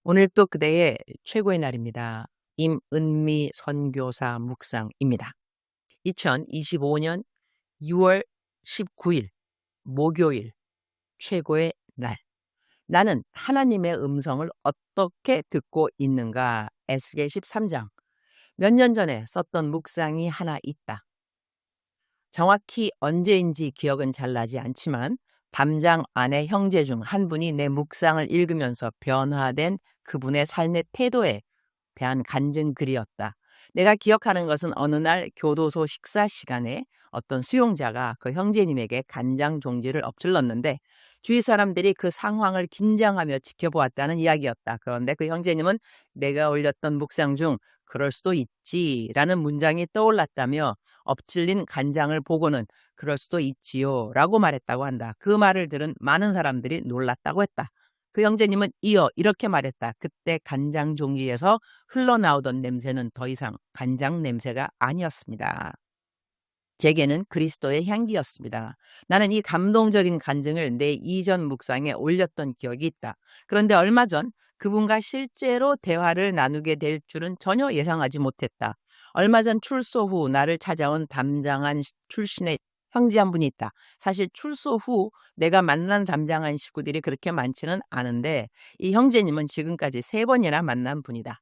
오늘 또 그대의 최고의 날입니다. 임은미 선교사 묵상입니다. 2025년 6월 19일 목요일 최고의 날. 나는 하나님의 음성을 어떻게 듣고 있는가? 에스겔 13장. 몇 년 전에 썼던 묵상이 하나 있다. 정확히 언제인지 기억은 잘 나지 않지만 담장 안의 형제 중 한 분이 내 묵상을 읽으면서 변화된 그분의 삶의 태도에 대한 간증글이었다. 내가 기억하는 것은 어느 날 교도소 식사 시간에 어떤 수용자가 그 형제님에게 간장 종지를 엎질렀는데 주위 사람들이 그 상황을 긴장하며 지켜보았다는 이야기였다. 그런데 그 형제님은 내가 올렸던 묵상 중 그럴 수도 있지라는 문장이 떠올랐다며 엎질린 간장을 보고는 그럴 수도 있지요 라고 말했다고 한다. 그 말을 들은 많은 사람들이 놀랐다고 했다. 그 형제님은 이어 이렇게 말했다. 그때 간장 종이에서 흘러나오던 냄새는 더 이상 간장 냄새가 아니었습니다. 제게는 그리스도의 향기였습니다. 나는 이 감동적인 간증을 내 이전 묵상에 올렸던 기억이 있다. 그런데 얼마 전 그분과 실제로 대화를 나누게 될 줄은 전혀 예상하지 못했다. 얼마 전 출소 후 나를 찾아온 담장한 출신의 형제 한 분이 있다. 사실 출소 후 내가 만난 담장한 식구들이 그렇게 많지는 않은데 이 형제님은 지금까지 3번이나 만난 분이다.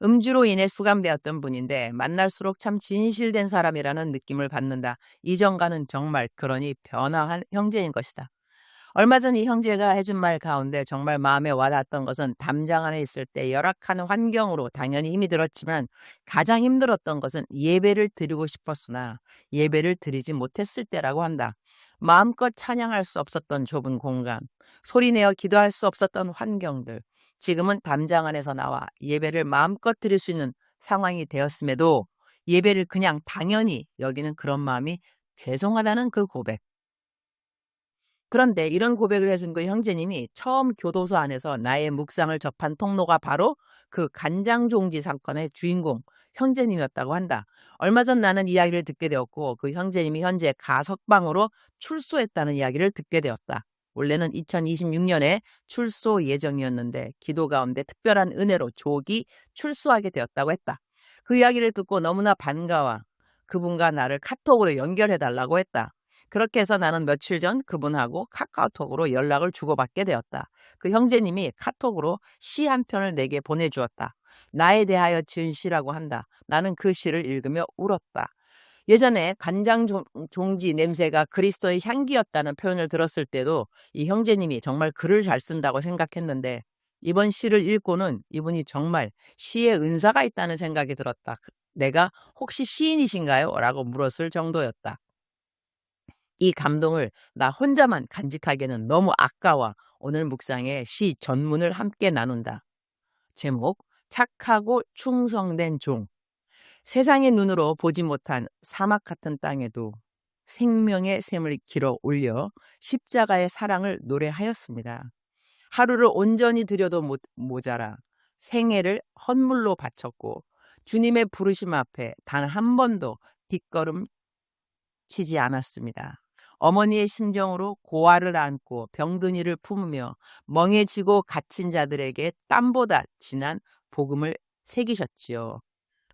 음주로 인해 수감되었던 분인데 만날수록 참 진실된 사람이라는 느낌을 받는다. 이전과는 정말 그러니 변화한 형제인 것이다. 얼마 전 이 형제가 해준 말 가운데 정말 마음에 와닿았던 것은 담장 안에 있을 때 열악한 환경으로 당연히 힘이 들었지만 가장 힘들었던 것은 예배를 드리고 싶었으나 예배를 드리지 못했을 때라고 한다. 마음껏 찬양할 수 없었던 좁은 공간, 소리내어 기도할 수 없었던 환경들, 지금은 담장 안에서 나와 예배를 마음껏 드릴 수 있는 상황이 되었음에도 예배를 그냥 당연히 여기는 그런 마음이 죄송하다는 그 고백. 그런데 이런 고백을 해준 그 형제님이 처음 교도소 안에서 나의 묵상을 접한 통로가 바로 그 간장종지 사건의 주인공 형제님이었다고 한다. 얼마 전 나는 이야기를 듣게 되었고 그 형제님이 현재 가석방으로 출소했다는 이야기를 듣게 되었다. 원래는 2026년에 출소 예정이었는데 기도 가운데 특별한 은혜로 조기 출소하게 되었다고 했다. 그 이야기를 듣고 너무나 반가워 그분과 나를 카톡으로 연결해달라고 했다. 그렇게 해서 나는 며칠 전 그분하고 카카오톡으로 연락을 주고받게 되었다. 그 형제님이 카톡으로 시 한 편을 내게 보내주었다. 나에 대하여 지은 시라고 한다. 나는 그 시를 읽으며 울었다. 예전에 간장 종지 냄새가 그리스도의 향기였다는 표현을 들었을 때도 이 형제님이 정말 글을 잘 쓴다고 생각했는데 이번 시를 읽고는 이분이 정말 시에 은사가 있다는 생각이 들었다. 내가 혹시 시인이신가요? 라고 물었을 정도였다. 이 감동을 나 혼자만 간직하기에는 너무 아까워 오늘 묵상에 시 전문을 함께 나눈다. 제목, 착하고 충성된 종. 세상의 눈으로 보지 못한 사막 같은 땅에도 생명의 샘을 길어 올려 십자가의 사랑을 노래하였습니다. 하루를 온전히 들여도 모자라 생애를 헌물로 바쳤고 주님의 부르심 앞에 단 한 번도 뒷걸음 치지 않았습니다. 어머니의 심정으로 고아를 안고 병든이를 품으며 멍해지고 갇힌 자들에게 땀보다 진한 복음을 새기셨지요.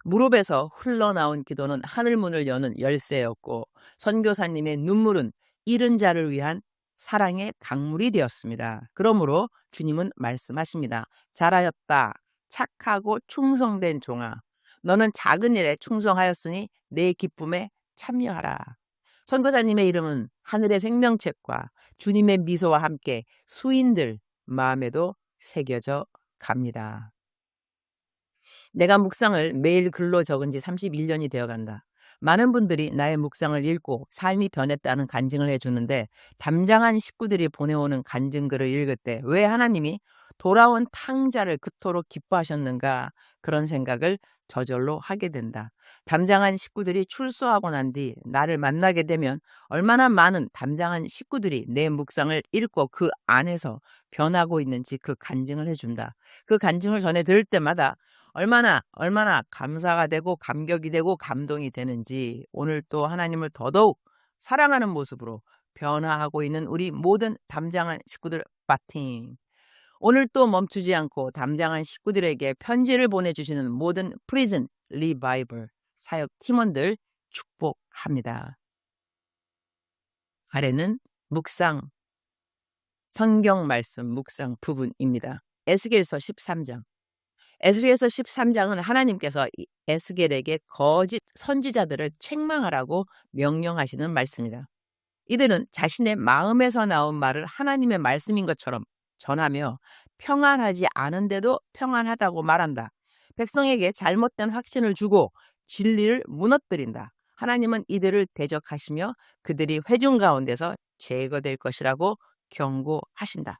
무릎에서 흘러나온 기도는 하늘문을 여는 열쇠였고 선교사님의 눈물은 잃은 자를 위한 사랑의 강물이 되었습니다. 그러므로 주님은 말씀하십니다. 잘하였다. 착하고 충성된 종아. 너는 작은 일에 충성하였으니 내 기쁨에 참여하라. 선교사님의 이름은 하늘의 생명책과 주님의 미소와 함께 수인들 마음에도 새겨져 갑니다. 내가 묵상을 매일 글로 적은 지 31년이 되어간다. 많은 분들이 나의 묵상을 읽고 삶이 변했다는 간증을 해주는데 담장한 식구들이 보내오는 간증글을 읽을 때 왜 하나님이 돌아온 탕자를 그토록 기뻐하셨는가 그런 생각을 저절로 하게 된다. 담장한 식구들이 출소하고 난 뒤 나를 만나게 되면 얼마나 많은 담장한 식구들이 내 묵상을 읽고 그 안에서 변하고 있는지 그 간증을 해준다. 그 간증을 전해 들을 때마다 얼마나 감사가 되고 감격이 되고 감동이 되는지 오늘 또 하나님을 더더욱 사랑하는 모습으로 변화하고 있는 우리 모든 담장한 식구들 파팅. 오늘 또 멈추지 않고 담장한 식구들에게 편지를 보내주시는 모든 프리즌 리바이벌 사역 팀원들 축복합니다. 아래는 묵상, 성경 말씀 묵상 부분입니다. 에스겔서 13장. 에스겔서 13장은 하나님께서 에스겔에게 거짓 선지자들을 책망하라고 명령하시는 말씀이다. 이들은 자신의 마음에서 나온 말을 하나님의 말씀인 것처럼 전하며 평안하지 않은데도 평안하다고 말한다. 백성에게 잘못된 확신을 주고 진리를 무너뜨린다. 하나님은 이들을 대적하시며 그들이 회중 가운데서 제거될 것이라고 경고하신다.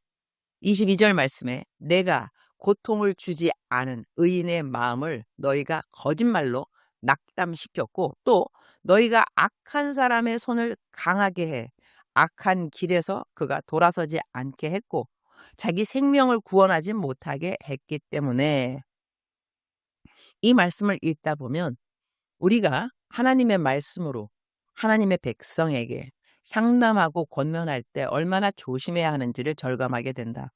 22절 말씀에 내가 고통을 주지 않은 의인의 마음을 너희가 거짓말로 낙담시켰고 또 너희가 악한 사람의 손을 강하게 해 악한 길에서 그가 돌아서지 않게 했고 자기 생명을 구원하지 못하게 했기 때문에 이 말씀을 읽다 보면 우리가 하나님의 말씀으로 하나님의 백성에게 상담하고 권면할 때 얼마나 조심해야 하는지를 절감하게 된다.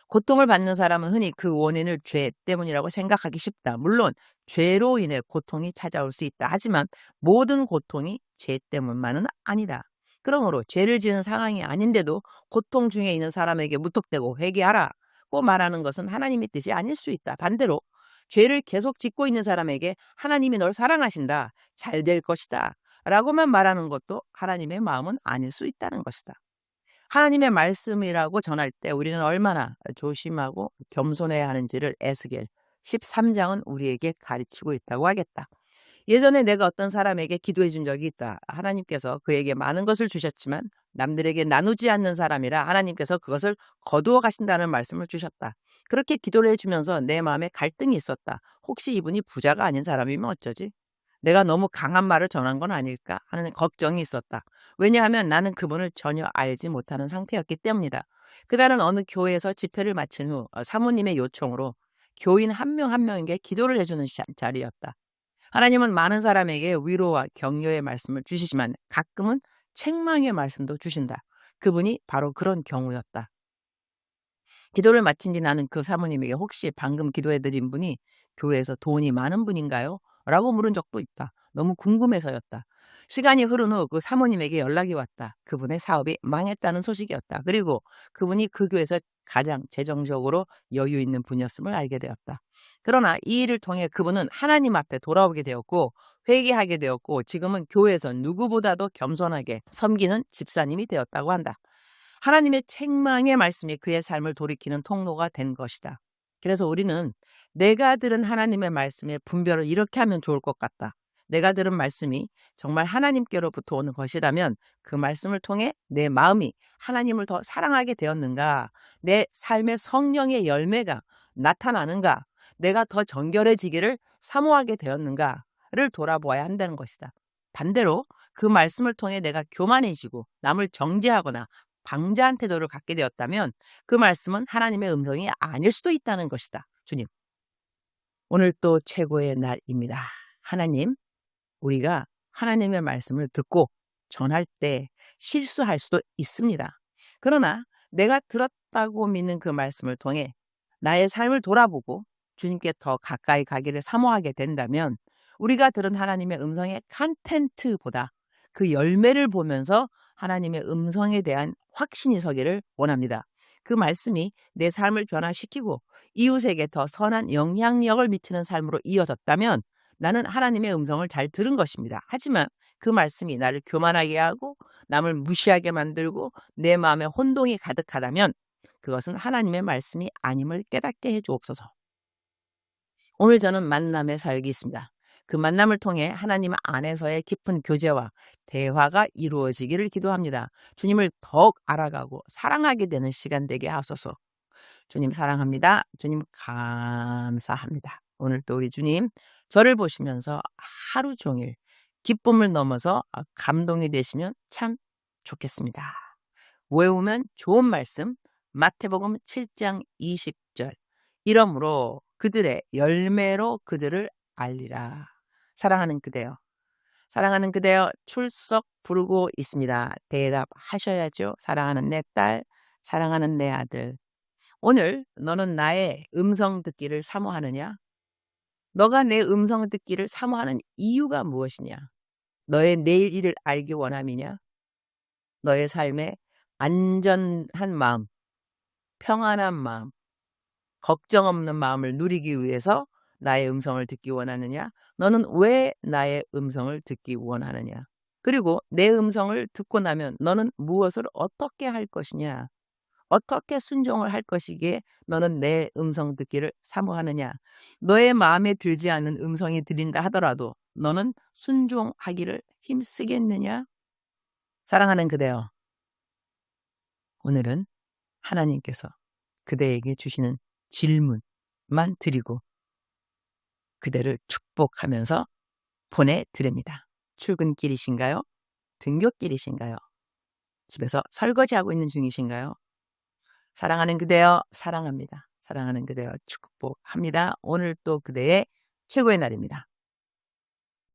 고통을 받는 사람은 흔히 그 원인을 죄 때문이라고 생각하기 쉽다. 물론 죄로 인해 고통이 찾아올 수 있다. 하지만 모든 고통이 죄 때문만은 아니다. 그러므로 죄를 지은 상황이 아닌데도 고통 중에 있는 사람에게 무턱대고 회개하라고 말하는 것은 하나님의 뜻이 아닐 수 있다. 반대로 죄를 계속 짓고 있는 사람에게 하나님이 널 사랑하신다. 잘 될 것이다. 라고만 말하는 것도 하나님의 마음은 아닐 수 있다는 것이다. 하나님의 말씀이라고 전할 때 우리는 얼마나 조심하고 겸손해야 하는지를 에스겔 13장은 우리에게 가르치고 있다고 하겠다. 예전에 내가 어떤 사람에게 기도해 준 적이 있다. 하나님께서 그에게 많은 것을 주셨지만 남들에게 나누지 않는 사람이라 하나님께서 그것을 거두어 가신다는 말씀을 주셨다. 그렇게 기도를 해주면서 내 마음에 갈등이 있었다. 혹시 이분이 부자가 아닌 사람이면 어쩌지? 내가 너무 강한 말을 전한 건 아닐까 하는 걱정이 있었다. 왜냐하면 나는 그분을 전혀 알지 못하는 상태였기 때문이다. 그날은 어느 교회에서 집회를 마친 후 사모님의 요청으로 교인 한 명 한 명에게 기도를 해주는 자리였다. 하나님은 많은 사람에게 위로와 격려의 말씀을 주시지만 가끔은 책망의 말씀도 주신다. 그분이 바로 그런 경우였다. 기도를 마친 뒤 나는 그 사모님에게 혹시 방금 기도해드린 분이 교회에서 돈이 많은 분인가요? 라고 물은 적도 있다. 너무 궁금해서였다. 시간이 흐른 후 그 사모님에게 연락이 왔다. 그분의 사업이 망했다는 소식이었다. 그리고 그분이 그 교회에서 가장 재정적으로 여유 있는 분이었음을 알게 되었다. 그러나 이 일을 통해 그분은 하나님 앞에 돌아오게 되었고 회개하게 되었고 지금은 교회에서 누구보다도 겸손하게 섬기는 집사님이 되었다고 한다. 하나님의 책망의 말씀이 그의 삶을 돌이키는 통로가 된 것이다. 그래서 우리는 내가 들은 하나님의 말씀의 분별을 이렇게 하면 좋을 것 같다. 내가 들은 말씀이 정말 하나님께로부터 오는 것이라면 그 말씀을 통해 내 마음이 하나님을 더 사랑하게 되었는가? 내 삶의 성령의 열매가 나타나는가? 내가 더 정결해지기를 사모하게 되었는가를 돌아보아야 한다는 것이다. 반대로 그 말씀을 통해 내가 교만해지고 남을 정죄하거나 방자한 태도를 갖게 되었다면 그 말씀은 하나님의 음성이 아닐 수도 있다는 것이다. 주님, 오늘 또 최고의 날입니다. 하나님, 우리가 하나님의 말씀을 듣고 전할 때 실수할 수도 있습니다. 그러나 내가 들었다고 믿는 그 말씀을 통해 나의 삶을 돌아보고 주님께 더 가까이 가기를 사모하게 된다면 우리가 들은 하나님의 음성의 컨텐츠보다 그 열매를 보면서 하나님의 음성에 대한 확신이 서기를 원합니다. 그 말씀이 내 삶을 변화시키고 이웃에게 더 선한 영향력을 미치는 삶으로 이어졌다면 나는 하나님의 음성을 잘 들은 것입니다. 하지만 그 말씀이 나를 교만하게 하고 남을 무시하게 만들고 내 마음에 혼동이 가득하다면 그것은 하나님의 말씀이 아님을 깨닫게 해주옵소서. 오늘 저는 만남의 사역이 있습니다. 그 만남을 통해 하나님 안에서의 깊은 교제와 대화가 이루어지기를 기도합니다. 주님을 더욱 알아가고 사랑하게 되는 시간 되게 하소서. 주님 사랑합니다. 주님 감사합니다. 오늘 또 우리 주님 저를 보시면서 하루 종일 기쁨을 넘어서 감동이 되시면 참 좋겠습니다. 외우면 좋은 말씀 마태복음 7장 20절 이러므로 그들의 열매로 그들을 알리라. 사랑하는 그대여, 사랑하는 그대여 출석 부르고 있습니다. 대답하셔야죠. 사랑하는 내 딸, 사랑하는 내 아들. 오늘 너는 나의 음성 듣기를 사모하느냐? 너가 내 음성 듣기를 사모하는 이유가 무엇이냐? 너의 내일 일을 알기 원함이냐? 너의 삶에 안전한 마음, 평안한 마음, 걱정 없는 마음을 누리기 위해서 나의 음성을 듣기 원하느냐? 너는 왜 나의 음성을 듣기 원하느냐? 그리고 내 음성을 듣고 나면 너는 무엇을 어떻게 할 것이냐? 어떻게 순종을 할 것이기에 너는 내 음성 듣기를 사모하느냐? 너의 마음에 들지 않는 음성이 들린다 하더라도 너는 순종하기를 힘쓰겠느냐? 사랑하는 그대여, 오늘은 하나님께서 그대에게 주시는 질문만 드리고 그대를 축복하면서 보내드립니다. 출근길이신가요? 등굣길이신가요? 집에서 설거지하고 있는 중이신가요? 사랑하는 그대여, 사랑합니다. 사랑하는 그대여, 축복합니다. 오늘 또 그대의 최고의 날입니다.